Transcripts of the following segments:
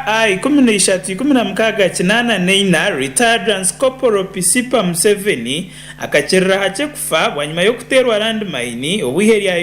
KI 13-16 retired Lance Corporal Pisipa Museveni akachirira hache kufa bwanyuma y'okuteerwa Landimayini obwihe lya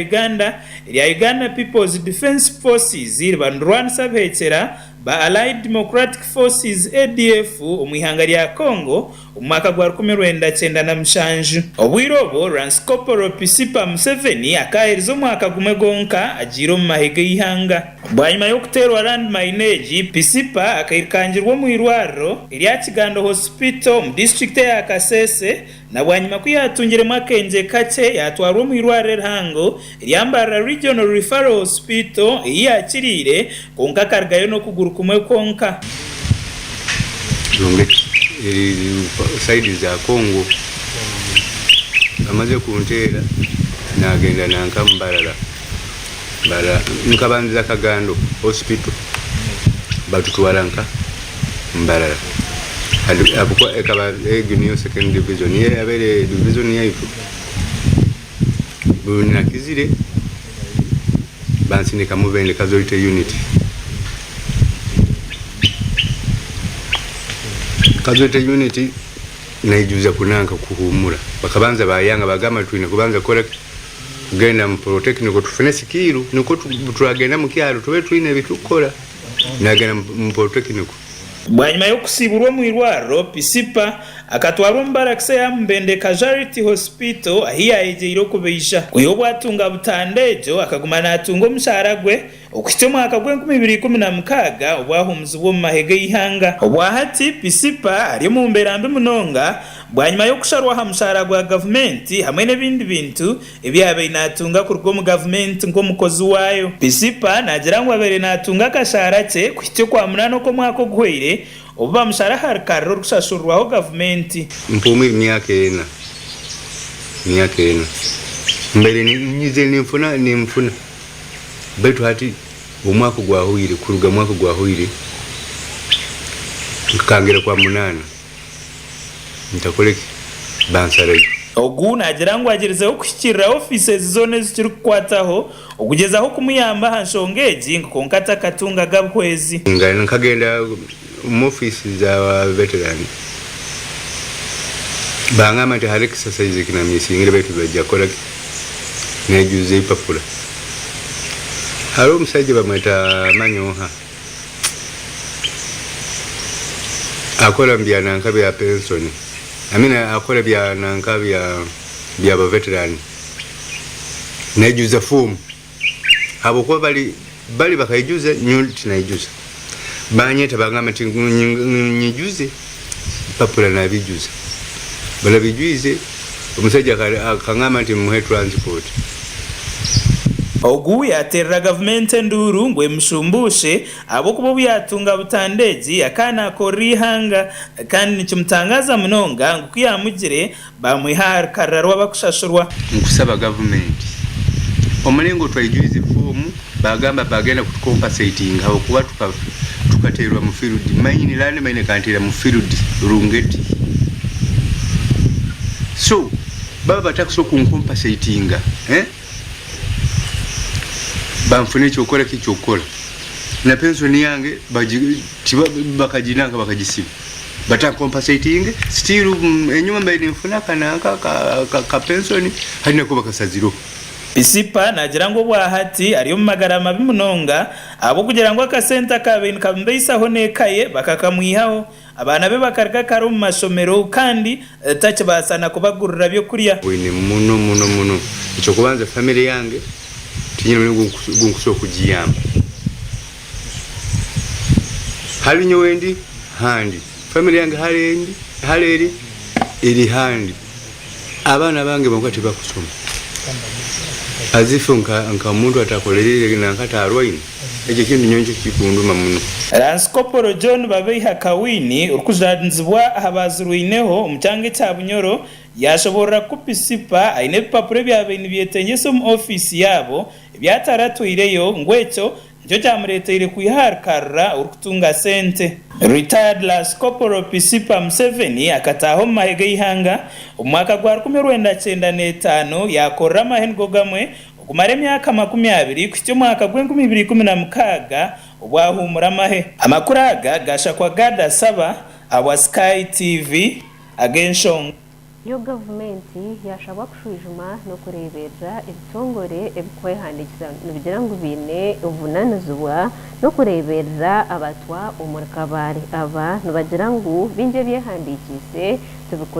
Uganda People's Defence Forces libanurwanisa behekera ba Allied Democratic Forces ADF omwihanga lya Congo omwaka gwa 1997. Obwire obwo Lance Corporal Pisipa Museveni akaheriza omwaka gumwe gonka agira omu mahega y'ihanga. Bwanyuma y'okuteerwa Landimayini Pisipa akahirikangirwa mu irwariro erya Kigando Hospital mu district ya Kasese na bwanyuma kuyatungiremu akenje kake yatwarwa mu irwariro erihango eryambarara Regional Referral Hospital eyakirire konka kargayo n'okuguru kumwe konka. Saidi za Congo amaze kunteera nagenda nanka mbarara nkabanza Kagando Hospital batutwalanka mbarara abukwa ekaba junior second division ye abere division yaifu bunakizire bansindika muvende casualty unit. Casualty unit naijuza kunanka kuhumura bakabanza bayanga bagama twina kubanza kola kugenda mu protechnical tufune sikiru niko turagenda mu kyalo tube twine bitukola nagenda mu protechnical. Bwanyuma y'okusiburwa mu irwariro Pisipa akatwarwa mu barakisa ya Mbende Casualty Hospital ahiyayegeire okubeisha kuyobwatunga butandejo akaguma natunga omushahara gwe okuhita omwaka gwe 2016 obwahumuzibwa mu mahega y'ihanga. Obwahati Pisipa ali mu mbeera mbi munonga bwanyuma y'okusharwa ha mushahara gwa gavumenti hamwe n'ebindi bintu ebyabaire natunga kuruga mu gavumenti nk'omukozi waayo. Pisipa nagira ngu abaire natunga akashahara kye kuhita kwa munana okw'omwaka oguhwire oba mushahara harikarra orukushashurwaho gavumenti. Mpumira myaka ena mbere nyize nimfuna betu hati omwaka gwahwire kuruga mwaka gwahwire nkangera kwa munana ntakoleki bansarayo. Ogu nagira ngu agirizeho kuhikirira offices zone zikiri kukwataho okugezaho kumuyamba ha nshonga egi nkonka takitunga gabwezi. Nkagenda mu office za veteran bangama nti hari exercise kina misingire betu bajja kola nejuze ipapula. Hari omusajja bamweta Manyoha akola mbyananka bya pension akola byananka bya ba veteran nejuza form abo ko bali bakayijuza nyuti nayijuza banyeta bangama nti nyijuze papula na bijuza bala bijuze omusajja akangama nti muhe transport. Ogu yaterera gavumenti enduru ngwe mushumbushe abo kubo byatunga butandeji akana akorihanga kandi nikimutangaza munonga ngukuyamugire bamwihar kararwa bakushashurwa. Nkusaba gavumenti omulengo twayijuze fomu bagamba bagenda kutukompensating abo kuba tukaterwa mu field mayini Landimayini kantira mu field Rungeti so baba batakuso kunkompensating bamfune kyokola kikyokola na pension yange bakajinanga bakajisiba batakompensating still enyuma mbaye nfuna kanaka ka pension halina ko bakasaziro. Pisipa nagira ngo bwahati ari mu magara mabi munonga abo kugira ngo akasenta kabintu kabimbeyisaho nekaye bakakamwihaho abana be bakarika karo mu masomero kandi takibasana kubagurira byo kuriya. Wine muno icyo kubanza family yange tinyine gunkuso kujiyamba hali nyowendi handi family yange haleri iri handi abana bange bakati bakusoma azifu nka mundu atakolere nankata arwaini eje kintu nyonjo kikunduma muno. Lance Corporal John Babeha Kawini urukuzanzibwa ahabazirwineho omutyange cya Bunyoro yashobora kupisipa aine bipapuro byabintu byetengeso mu office yabo byataratwireyo ngwecyo njo cyamuretere kwiharkarra urukutunga sente. Retired Lance Corporal Pisipa Museveni akataho mu mahega y'ihanga omwaka gwa 1995 yakora amahengo gamwe okumara emyaka 20 kutyo mwaka gw'2016 obwahumura amahe. Amakuru aga gashakwa gada saba abwa Sky TV agenshonga. Yo gavumenti yashabwa kushujuma no kureberera ibitongore ebikwehandikiza nubigira ngo bine ubunanizwa no kureberera abatwa umurikabari aba nubagira ngo binje byehandikise tubikora